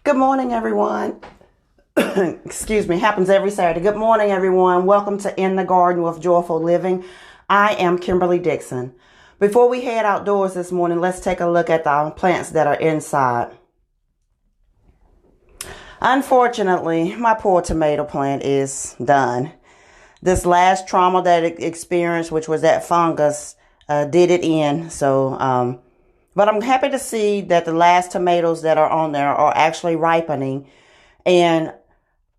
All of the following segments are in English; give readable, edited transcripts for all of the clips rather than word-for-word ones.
Good morning, everyone. Excuse me, happens every Saturday. Good morning, everyone. Welcome to In the Garden with Joyful Living. I am Kimberly Dixon. Before we head outdoors this morning, let's take a look at the plants that are inside. Unfortunately, my poor tomato plant is done. This last trauma that it experienced, which was that fungus, did it in. But I'm happy to see that the last tomatoes that are on there are actually ripening. And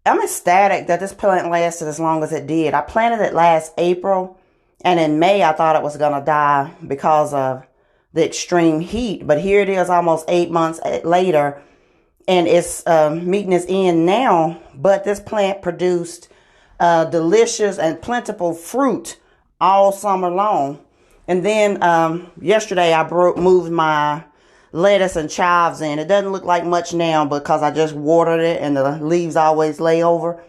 I'm ecstatic that this plant lasted as long as it did. I planted it last April, and in May I thought it was going to die because of the extreme heat. But here it is almost 8 months later, and it's meeting its end now. But this plant produced delicious and plentiful fruit all summer long. And then yesterday I moved my lettuce and chives in. It doesn't look like much now because I just watered it and the leaves always lay over.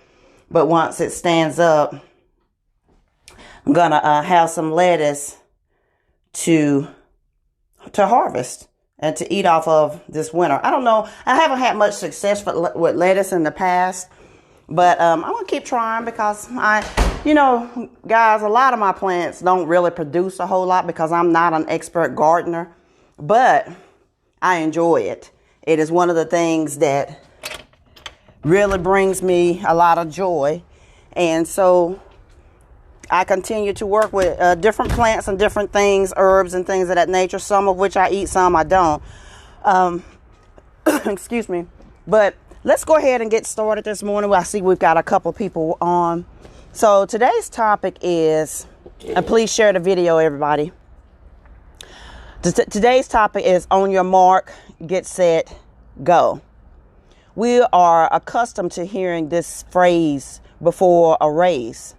But once it stands up, I'm going to have some lettuce to harvest and to eat off of this winter. I don't know. I haven't had much success with lettuce in the past. But I'm going to keep trying because guys, a lot of my plants don't really produce a whole lot because I'm not an expert gardener. But I enjoy it. It is one of the things that really brings me a lot of joy. And so I continue to work with different plants and different things, herbs and things of that nature, some of which I eat, some I don't. Excuse me. But let's go ahead and get started this morning. I see we've got a couple people on. So today's topic is, and please share the video, everybody. Today's topic is on your mark, get set, go. We are accustomed to hearing this phrase before a race.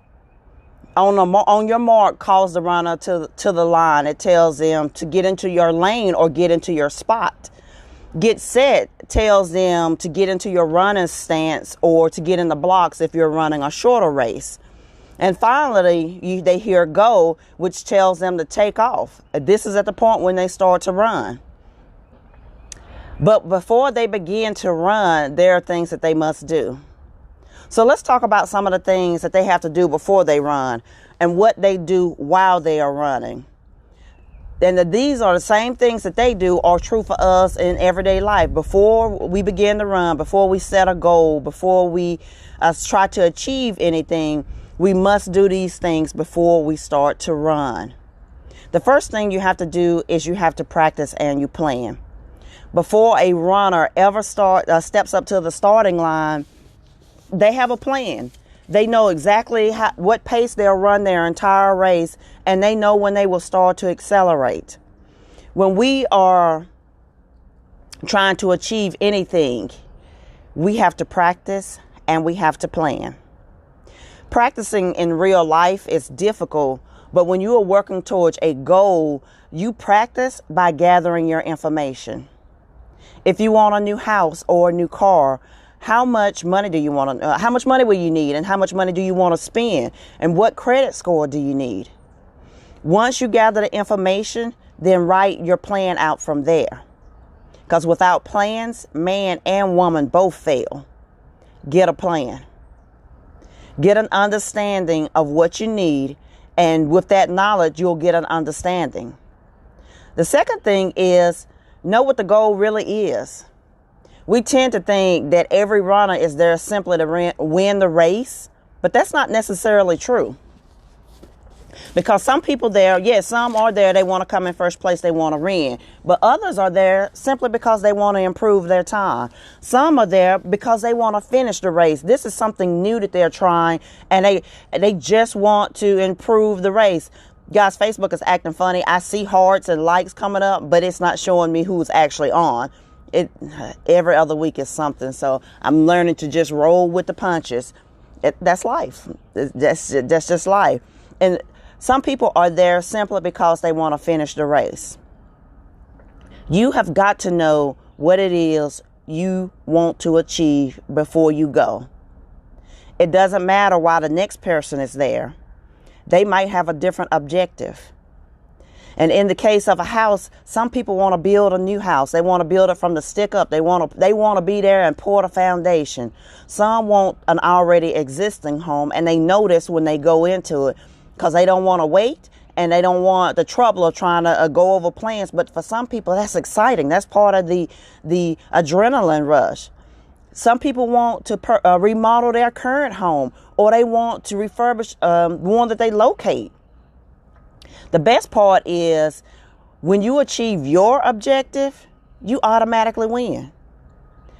On your mark calls the runner to the line. It tells them to get into your lane or get into your spot. Get set tells them to get into your running stance or to get in the blocks if you're running a shorter race. And finally, they hear go, which tells them to take off. This is at the point when they start to run. But before they begin to run, there are things that they must do. So let's talk about some of the things that they have to do before they run and what they do while they are running. And these are the same things that they do are true for us in everyday life. Before we begin to run, before we set a goal, before we try to achieve anything, we must do these things before we start to run. The first thing you have to do is you have to practice and you plan. Before a runner ever steps up to the starting line, they have a plan. They know exactly what pace they'll run their entire race, and they know when they will start to accelerate. When we are trying to achieve anything, we have to practice and we have to plan. Practicing in real life is difficult, but when you are working towards a goal, you practice by gathering your information. If you want a new house or a new car, how much money do you want to, how much money will you need and how much money do you want to spend and what credit score do you need? Once you gather the information, then write your plan out from there. Because without plans, man and woman both fail. Get a plan. Get an understanding of what you need, and with that knowledge, you'll get an understanding. The second thing is know what the goal really is. We tend to think that every runner is there simply to win the race, but that's not necessarily true. Because some people there, yes, some are there, they want to come in first place, they want to win. But others are there simply because they want to improve their time. Some are there because they want to finish the race. This is something new that they're trying, and they just want to improve the race. Guys, Facebook is acting funny. I see hearts and likes coming up, but it's not showing me who's actually on. Every other week is something, so I'm learning to just roll with the punches. That's life. That's just life. And some people are there simply because they want to finish the race. You have got to know what it is you want to achieve before you go. It doesn't matter why the next person is there. They might have a different objective. And in the case of a house, some people want to build a new house. They want to build it from the stick up. They want to be there and pour the foundation. Some want an already existing home, and they know this when they go into it because they don't want to wait and they don't want the trouble of trying to go over plans. But for some people, that's exciting. That's part of the adrenaline rush. Some people want to remodel their current home, or they want to refurbish one that they locate. The best part is when you achieve your objective, you automatically win.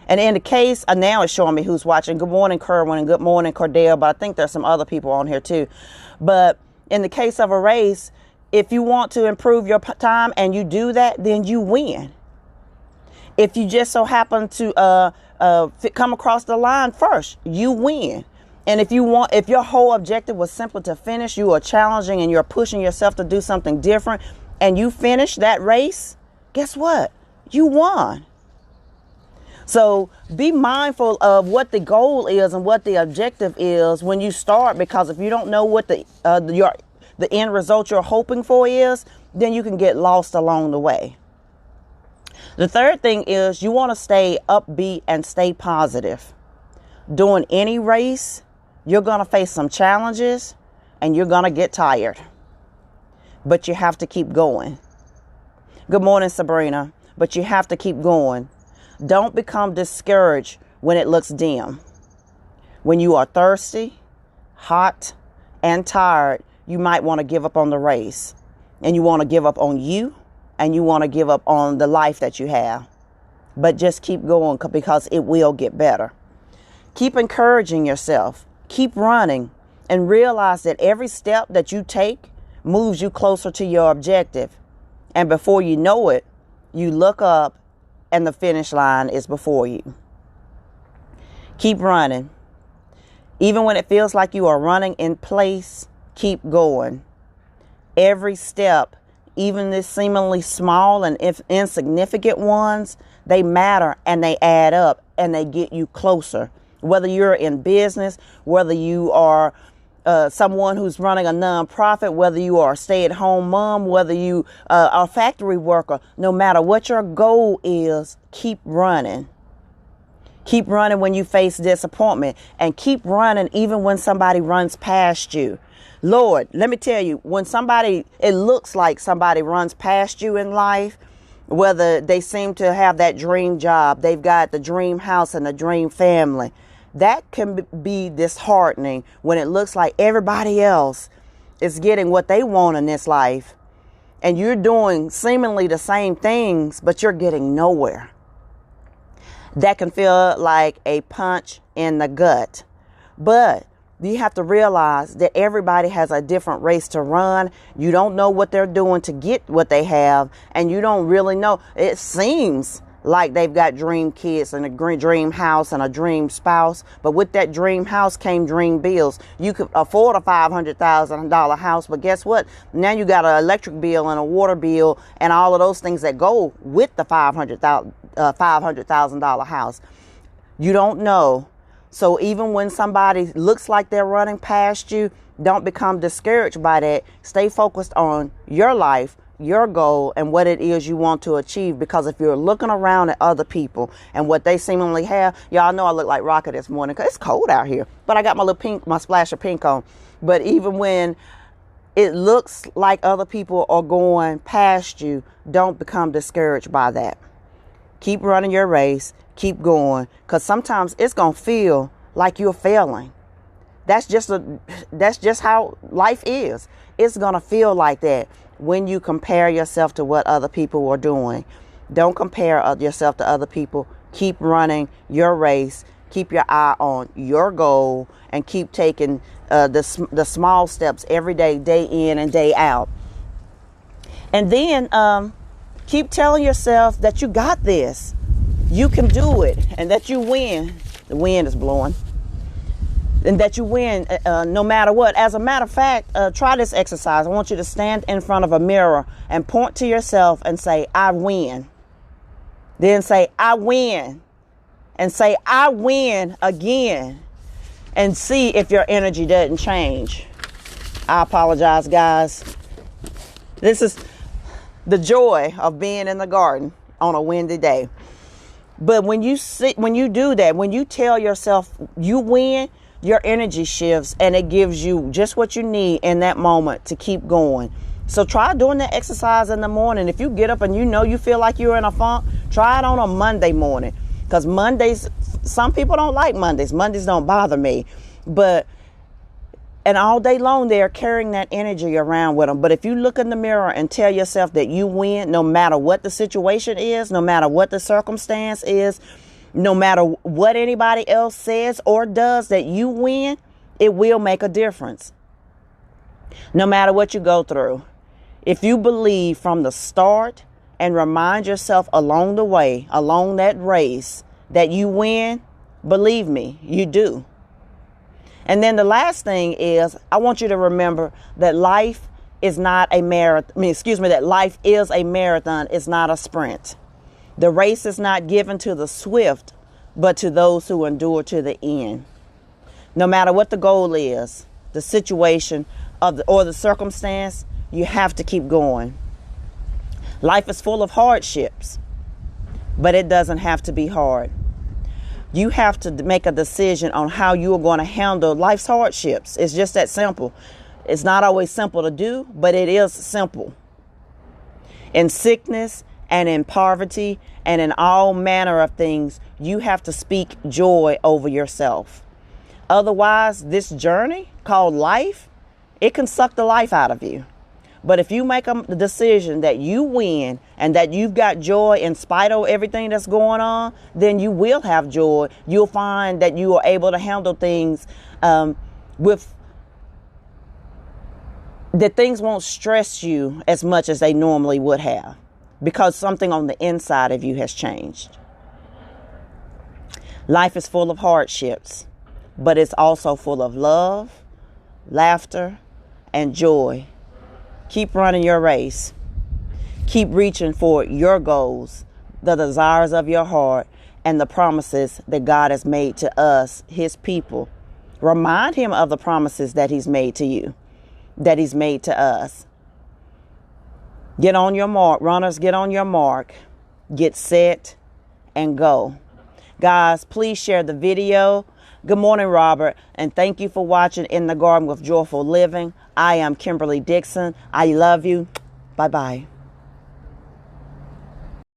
And in the case, now it's showing me who's watching. Good morning, Kerwin, and good morning, Cordell. But I think there's some other people on here too. But in the case of a race, if you want to improve your time and you do that, then you win. If you just so happen to come across the line first, you win. And if your whole objective was simply to finish, you are challenging and you're pushing yourself to do something different, and you finish that race, guess what? You won. So be mindful of what the goal is and what the objective is when you start, because if you don't know what the end result you're hoping for is, then you can get lost along the way. The third thing is you want to stay upbeat and stay positive. During any race, you're going to face some challenges and you're going to get tired. But you have to keep going. Good morning, Sabrina. But you have to keep going. Don't become discouraged when it looks dim. When you are thirsty, hot, and tired, you might want to give up on the race. And you want to give up on you, and you want to give up on the life that you have. But just keep going, because it will get better. Keep encouraging yourself. Keep running, and realize that every step that you take moves you closer to your objective. And before you know it, you look up and the finish line is before you. Keep running. Even when it feels like you are running in place, keep going. Every step, even the seemingly small and insignificant ones, they matter and they add up and they get you closer. Whether you're in business, whether you are someone who's running a nonprofit, whether you are a stay-at-home mom, whether you are a factory worker, no matter what your goal is, keep running. Keep running when you face disappointment, and keep running even when somebody runs past you. Lord, let me tell you, when it looks like somebody runs past you in life, whether they seem to have that dream job, they've got the dream house and the dream family, that can be disheartening when it looks like everybody else is getting what they want in this life, and you're doing seemingly the same things, but you're getting nowhere. That can feel like a punch in the gut. But you have to realize that everybody has a different race to run. You don't know what they're doing to get what they have, and you don't really know. It seems like they've got dream kids and a dream house and a dream spouse, but with that dream house came dream bills. You could afford a $500,000 house, but guess what? Now you got an electric bill and a water bill and all of those things that go with the $500,000 house. You don't know. So even when somebody looks like they're running past you, don't become discouraged by that. Stay focused on your life, your goal, and what it is you want to achieve. Because if you're looking around at other people and what they seemingly have, y'all know I look like Rocket this morning because it's cold out here, but I got my splash of pink on. But even when it looks like other people are going past you, don't become discouraged by that. Keep running your race. Keep going, because sometimes it's going to feel like you're failing. That's just how life is. It's going to feel like that when you compare yourself to what other people are doing. Don't compare yourself to other people. Keep running your race. Keep your eye on your goal, and keep taking the small steps every day, day in and day out. And then keep telling yourself that you got this. You can do it, and that you win. The wind is blowing. And that you win no matter what. As a matter of fact, try this exercise. I want you to stand in front of a mirror and point to yourself and say, I win. Then say, I win. And say, I win again. And see if your energy doesn't change. I apologize, guys. the joy of being in the garden on a windy day. But when you do that, when you tell yourself you win, your energy shifts and it gives you just what you need in that moment to keep going. So try doing that exercise in the morning. If you get up and you feel like you're in a funk, try it on a Monday morning. Because Mondays, some people don't like Mondays. Mondays don't bother me. And all day long, they're carrying that energy around with them. But if you look in the mirror and tell yourself that you win, no matter what the situation is, no matter what the circumstance is, no matter what anybody else says or does, that you win, it will make a difference. No matter what you go through. If you believe from the start and remind yourself along the way, along that race, that you win, believe me, you do. And then the last thing is, I want you to remember that life is not a marathon. That life is a marathon. It's not a sprint. The race is not given to the swift, but to those who endure to the end. No matter what the goal is, the situation or the circumstance, you have to keep going. Life is full of hardships, but it doesn't have to be hard. You have to make a decision on how you are going to handle life's hardships. It's just that simple. It's not always simple to do, but it is simple. In sickness and in poverty and in all manner of things, you have to speak joy over yourself. Otherwise, this journey called life, it can suck the life out of you. But if you make a decision that you win and that you've got joy in spite of everything that's going on, then you will have joy. You'll find that you are able to handle things that things won't stress you as much as they normally would have, because something on the inside of you has changed. Life is full of hardships, but it's also full of love, laughter, and joy. Keep running your race. Keep reaching for your goals, the desires of your heart, and the promises that God has made to us, his people. Remind him of the promises that he's made to you, that he's made to us. Get on your mark. Runners, get on your mark. Get set and go. Guys, please share the video. Good morning, Robert, and thank you for watching In the Garden with Joyful Living. I am Kimberly Dixon. I love you. Bye-bye.